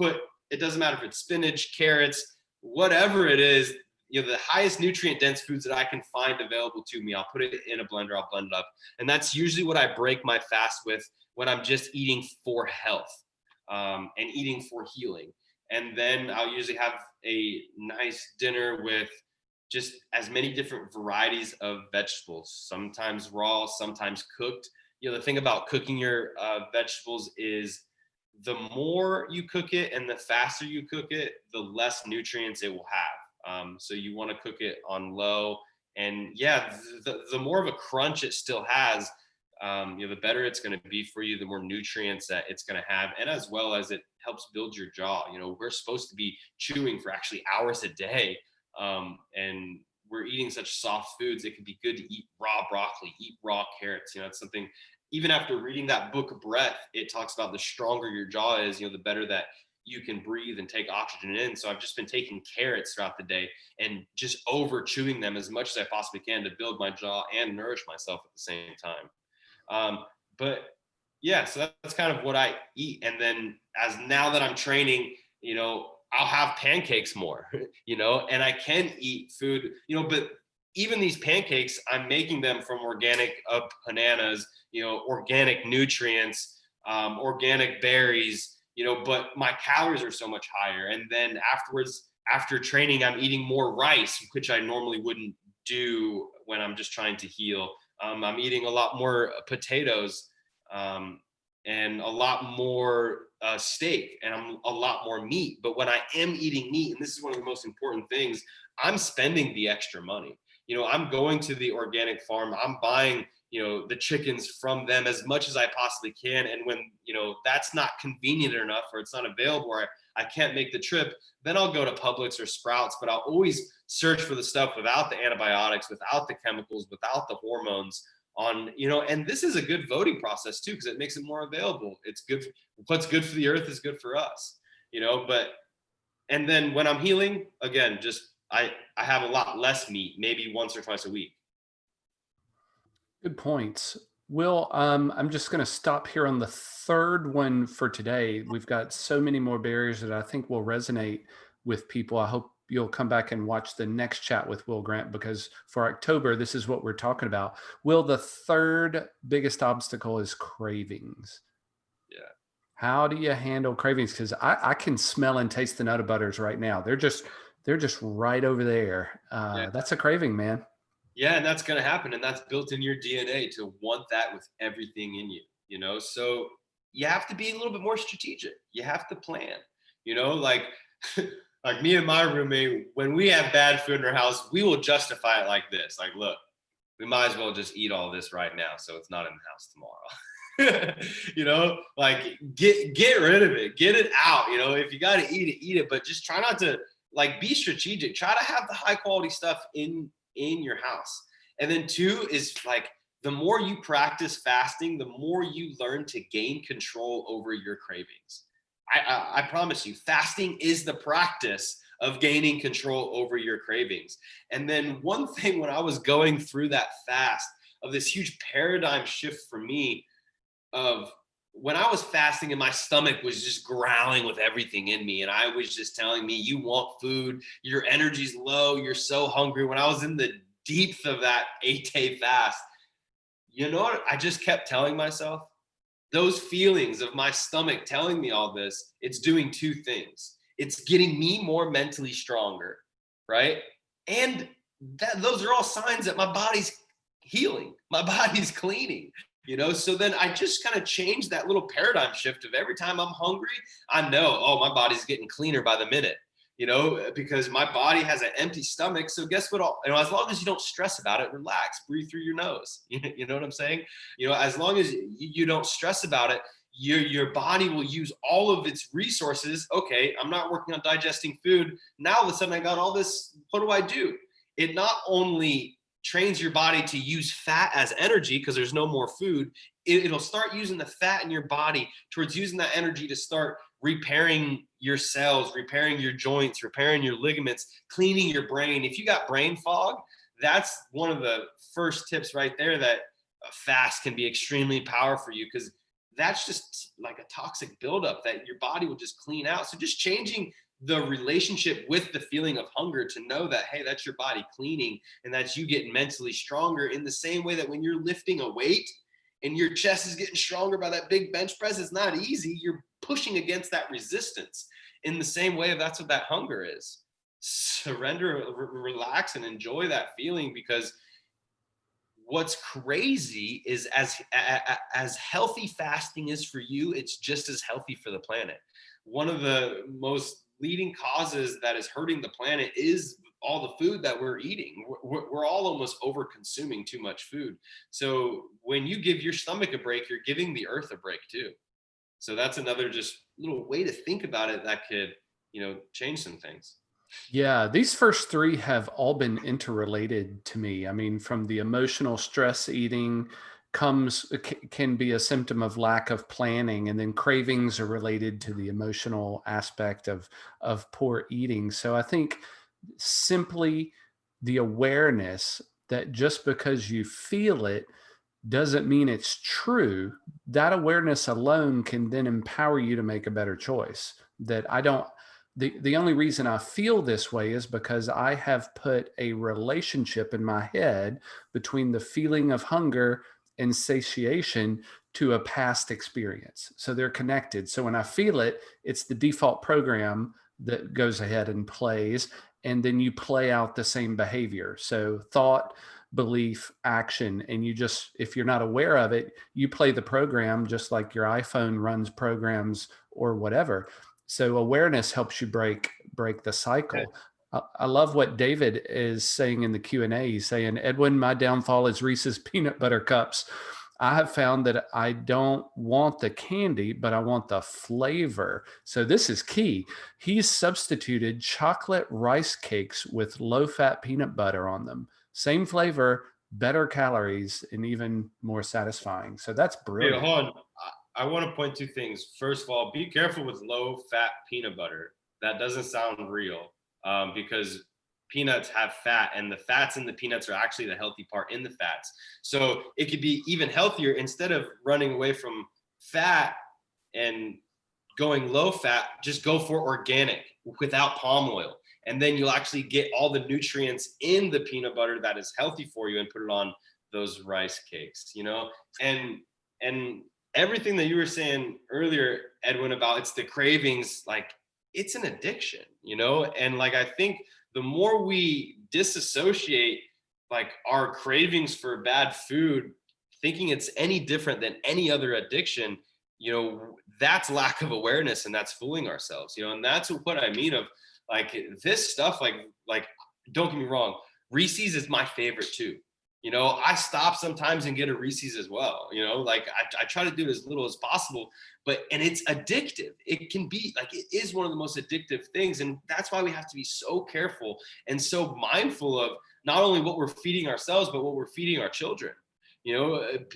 it doesn't matter if it's spinach, carrots, whatever it is, the highest nutrient dense foods that I can find available to me. I'll put it in a blender, I'll blend it up. And that's usually what I break my fast with when I'm just eating for health, and eating for healing. And then I'll usually have a nice dinner with just as many different varieties of vegetables, sometimes raw, sometimes cooked. The thing about cooking your vegetables is the more you cook it and the faster you cook it, the less nutrients it will have. So you want to cook it on low, and the more of a crunch it still has, the better it's going to be for you, the more nutrients that it's going to have, and as well as it helps build your jaw. We're supposed to be chewing for actually hours a day, and we're eating such soft foods. It could be good to eat raw broccoli, eat raw carrots. It's something, even after reading that book Breath, it talks about the stronger your jaw is, the better that you can breathe and take oxygen in. So I've just been taking carrots throughout the day and just over chewing them as much as I possibly can to build my jaw and nourish myself at the same time. But yeah, so that's kind of what I eat. And then now that I'm training, I'll have pancakes more, and I can eat food, but even these pancakes, I'm making them from organic bananas, organic nutrients, organic berries, but my calories are so much higher. And then afterwards, after training, I'm eating more rice, which I normally wouldn't do when I'm just trying to heal. I'm eating a lot more potatoes, and a lot more steak, and I'm a lot more meat. But when I am eating meat, and this is one of the most important things, I'm spending the extra money. I'm going to the organic farm, I'm buying, the chickens from them as much as I possibly can. And when, that's not convenient enough, or it's not available, or I can't make the trip, then I'll go to Publix or Sprouts. But I'll always search for the stuff without the antibiotics, without the chemicals, without the hormones on, and this is a good voting process too, because it makes it more available. It's good. What's good for the earth is good for us, but, and then when I'm healing, again, just, I have a lot less meat, maybe once or twice a week. Good points. Will, I'm just going to stop here on the third one for today. We've got so many more barriers that I think will resonate with people. I hope you'll come back and watch the next chat with Will Grant, because for October, this is what we're talking about. Will, the third biggest obstacle is cravings. Yeah. How do you handle cravings? Because I can smell and taste the Nutter Butters right now. They're just right over there. That's a craving, man. Yeah, and that's going to happen, and that's built in your DNA to want that with everything in you. So you have to be a little bit more strategic. You have to plan. Like like me and my roommate, when we have bad food in our house, we will justify it like this. Like, look, we might as well just eat all this right now, so it's not in the house tomorrow. Like get rid of it, get it out. If you got to eat it, but just try not to, like, be strategic. Try to have the high quality stuff in your house. And then 2 is, like, the more you practice fasting, the more you learn to gain control over your cravings. I promise you, fasting is the practice of gaining control over your cravings. And then one thing, when I was going through that fast, of this huge paradigm shift for me, of when I was fasting and my stomach was just growling with everything in me, and I was just telling me, you want food, your energy's low, you're so hungry. When I was in the depth of that 8-day fast, you know what I just kept telling myself? Those feelings of my stomach telling me all this, it's doing 2 things. It's getting me more mentally stronger, right? And those are all signs that my body's healing, my body's cleaning. So then I just kind of changed that little paradigm shift of, every time I'm hungry, I know, oh, my body's getting cleaner by the minute, because my body has an empty stomach. So guess what? As long as you don't stress about it, relax, breathe through your nose. You know what I'm saying? As long as you don't stress about it, your body will use all of its resources. Okay, I'm not working on digesting food. Now all of a sudden I got all this. What do? It not only trains your body to use fat as energy, because there's no more food, it'll start using the fat in your body towards using that energy to start repairing your cells, repairing your joints, repairing your ligaments, cleaning your brain. If you got brain fog, that's one of the first tips right there, that a fast can be extremely powerful for you, because that's just like a toxic buildup that your body will just clean out. So just changing the relationship with the feeling of hunger, to know that, hey, that's your body cleaning, and that's you getting mentally stronger, in the same way that when you're lifting a weight and your chest is getting stronger by that big bench press, it's not easy. You're pushing against that resistance. In the same way, that's what that hunger is. Surrender, relax, and enjoy that feeling, because what's crazy is, as healthy fasting is for you, it's just as healthy for the planet. One of the most leading causes that is hurting the planet is all the food that we're eating. We're all almost over consuming too much food. So when you give your stomach a break, you're giving the earth a break too. So that's another just little way to think about it that could, change some things. Yeah, these first three have all been interrelated to me. I mean, from the emotional stress eating can be a symptom of lack of planning, and then cravings are related to the emotional aspect of poor eating. So I think simply the awareness that just because you feel it doesn't mean it's true. That awareness alone can then empower you to make a better choice. That I don't, the only reason I feel this way is because I have put a relationship in my head between the feeling of hunger and satiation to a past experience. So they're connected. So when I feel it, it's the default program that goes ahead and plays. And then you play out the same behavior. So thought, belief, action, and you just, if you're not aware of it, you play the program just like your iPhone runs programs or whatever. So awareness helps you break the cycle. I love what David is saying in the Q&A. He's saying, Edwin, my downfall is Reese's peanut butter cups. I have found that I don't want the candy, but I want the flavor. So this is key. He's substituted chocolate rice cakes with low-fat peanut butter on them. Same flavor, better calories, and even more satisfying. So that's Hey, brilliant. hold on. I want to point two things. First of all, be careful with low-fat peanut butter. That doesn't sound real, because peanuts have fat, and the fats in the peanuts are actually the healthy part in the fats. So it could be even healthier, instead of running away from fat and going low fat, just go for organic without palm oil. And then you'll actually get all the nutrients in the peanut butter that is healthy for you, and put it on those rice cakes, and everything that you were saying earlier, Edwin, about it's the cravings, like it's an addiction, and like I think the more we disassociate like our cravings for bad food, thinking it's any different than any other addiction, that's lack of awareness, and that's fooling ourselves, and that's what I mean of like this stuff, like don't get me wrong, Reese's is my favorite too. I stop sometimes and get a Reese's as well. Like I try to do it as little as possible, and it's addictive. It can be like, it is one of the most addictive things. And that's why we have to be so careful and so mindful of not only what we're feeding ourselves, but what we're feeding our children,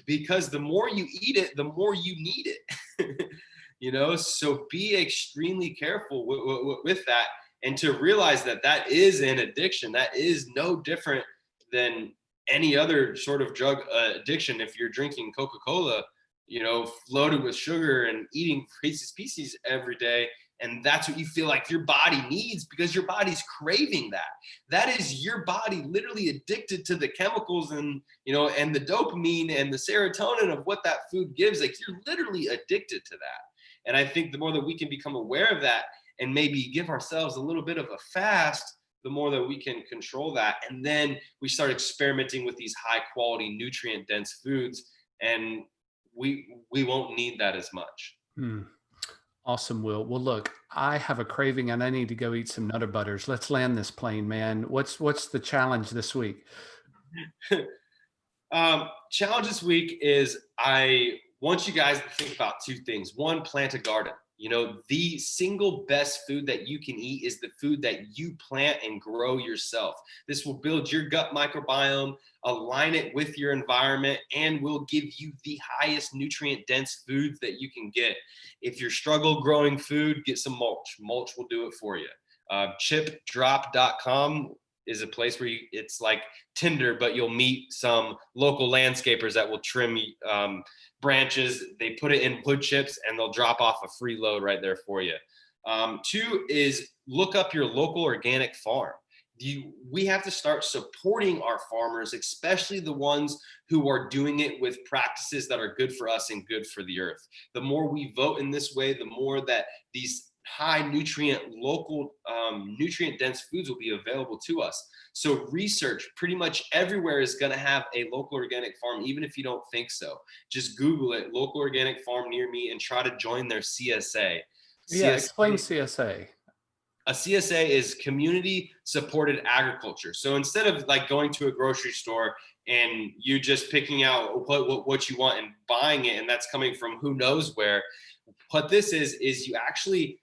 because the more you eat it, the more you need it, so be extremely careful with that. And to realize that that is an addiction, that is no different than any other sort of drug addiction. If you're drinking Coca-Cola, loaded with sugar, and eating Reese's Pieces every day, and that's what you feel like your body needs because your body's craving that. That is your body literally addicted to the chemicals and, and the dopamine and the serotonin of what that food gives. Like, you're literally addicted to that. And I think the more that we can become aware of that and maybe give ourselves a little bit of a fast, the more that we can control that. And then we start experimenting with these high quality, nutrient dense foods, and we won't need that as much. Awesome, Will. Well, look, I have a craving and I need to go eat some Nutter Butters. Let's land this plane, man. What's the challenge this week? Challenge this week is I want you guys to think about two things. One, plant a garden. The single best food that you can eat is the food that you plant and grow yourself. This will build your gut microbiome, align it with your environment, and will give you the highest nutrient dense foods that you can get. If you're struggle growing food, get some mulch. Mulch will do it for you. Chipdrop.com is a place where it's like Tinder, but you'll meet some local landscapers that will trim branches. They put it in wood chips and they'll drop off a free load right there for you. Two is look up your local organic farm. We have to start supporting our farmers, especially the ones who are doing it with practices that are good for us and good for the earth. The more we vote in this way, the more that these high nutrient, local, nutrient dense foods will be available to us. So research, pretty much everywhere is going to have a local organic farm, even if you don't think so. Just Google it, local organic farm near me, and try to join their CSA. Yeah, explain CSA CSA. A CSA is community supported agriculture. So instead of like going to a grocery store and you just picking out what you want and buying it, and that's coming from who knows where, what this is you actually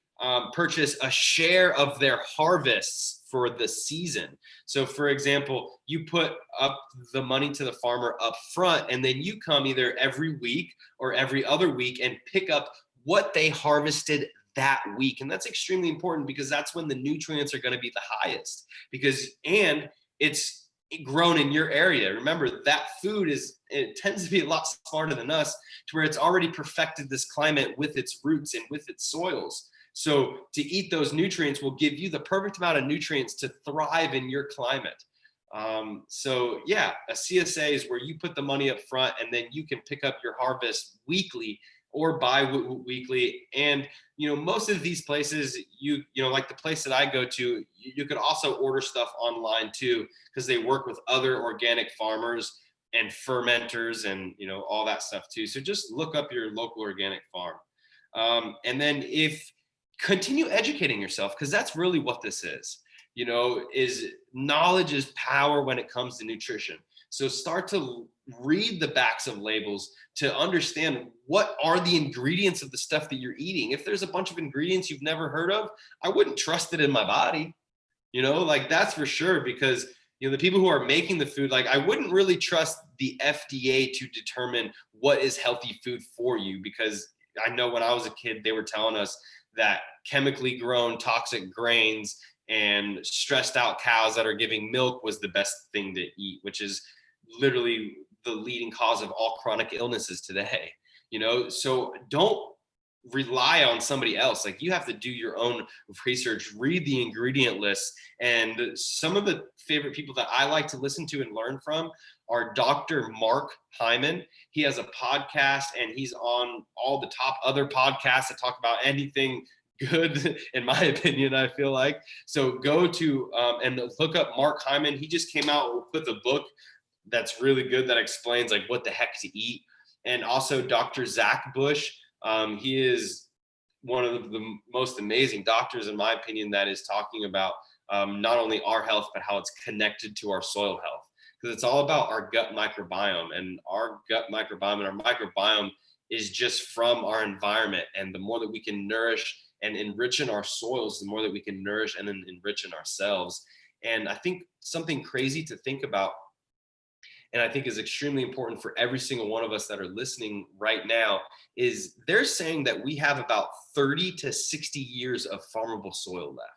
purchase a share of their harvests for the season. So for example, you put up the money to the farmer up front, and then you come either every week or every other week and pick up what they harvested that week. And that's extremely important because that's when the nutrients are going to be the highest, and it's grown in your area. Remember, that food it tends to be a lot smarter than us, to where it's already perfected this climate with its roots and with its soils. So to eat those nutrients will give you the perfect amount of nutrients to thrive in your climate. So yeah, a CSA is where you put the money up front and then you can pick up your harvest weekly or bi-weekly. And most of these places, like the place that I go to, you could also order stuff online too, because they work with other organic farmers and fermenters and all that stuff too. So just look up your local organic farm. And then continue educating yourself, because that's really what this is. Is knowledge is power when it comes to nutrition. So start to read the backs of labels to understand what are the ingredients of the stuff that you're eating. If there's a bunch of ingredients you've never heard of, I wouldn't trust it in my body, like that's for sure, because the people who are making the food, like I wouldn't really trust the FDA to determine what is healthy food for you, because I know when I was a kid, they were telling us that chemically grown toxic grains and stressed out cows that are giving milk was the best thing to eat, which is literally the leading cause of all chronic illnesses today. So don't rely on somebody else. Like, you have to do your own research, read the ingredient lists. And some of the favorite people that I like to listen to and learn from are Dr. Mark Hyman. He has a podcast and he's on all the top other podcasts that talk about anything good, in my opinion, I feel like. So go to and look up Mark Hyman. He just came out with a book that's really good that explains like what the heck to eat. And also Dr. Zach Bush. He is one of the most amazing doctors, in my opinion, that is talking about not only our health, but how it's connected to our soil health. Because it's all about our gut microbiome, and our gut microbiome and our microbiome is just from our environment. And the more that we can nourish and enrich in our soils, the more that we can nourish and enrich in ourselves. And I think something crazy to think about, and I think is extremely important for every single one of us that are listening right now, is they're saying that we have about 30 to 60 years of farmable soil left.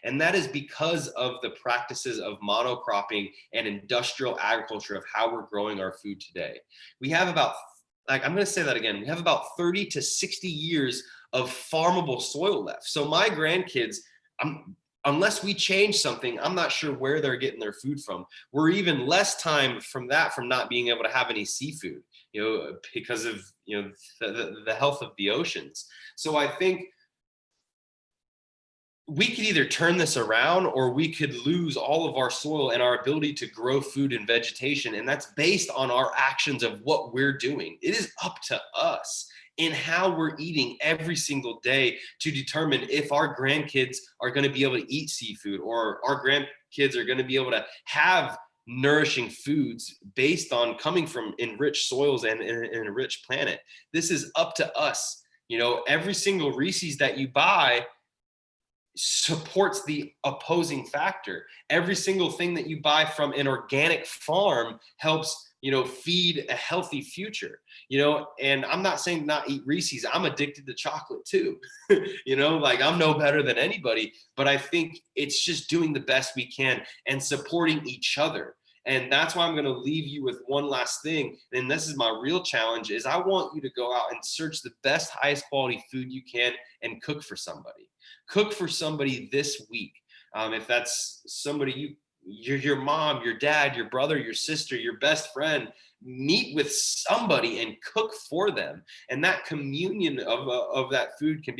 And that is because of the practices of monocropping and industrial agriculture of how we're growing our food today. We have about, I'm going to say that again, we have about 30 to 60 years of farmable soil left. So my grandkids, unless we change something, I'm not sure where they're getting their food from. We're even less time from not being able to have any seafood, because of, the health of the oceans. So I think we could either turn this around, or we could lose all of our soil and our ability to grow food and vegetation. And that's based on our actions of what we're doing. It is up to us in how we're eating every single day to determine if our grandkids are going to be able to eat seafood, or our grandkids are going to be able to have nourishing foods based on coming from enriched soils and an enriched planet. This is up to us. Every single Reese's that you buy supports the opposing factor. Every single thing that you buy from an organic farm helps, feed a healthy future, and I'm not saying not eat Reese's. I'm addicted to chocolate too, like I'm no better than anybody, but I think it's just doing the best we can and supporting each other. And that's why I'm going to leave you with one last thing. And this is my real challenge, is I want you to go out and search the best, highest quality food you can and cook for somebody. Cook for somebody this week. If that's somebody your mom, your dad, your brother, your sister, your best friend, meet with somebody and cook for them. And that communion of that food can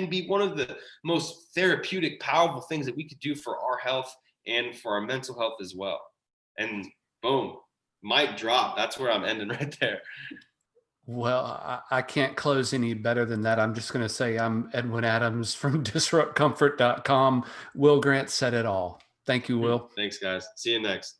be one of the most therapeutic, powerful things that we could do for our health and for our mental health as well. And boom, mic drop. That's where I'm ending right there. Well, I can't close any better than that. I'm just going to say I'm Edwin Adams from disruptcomfort.com. Will Grant said it all. Thank you, Will. Thanks, guys. See you next.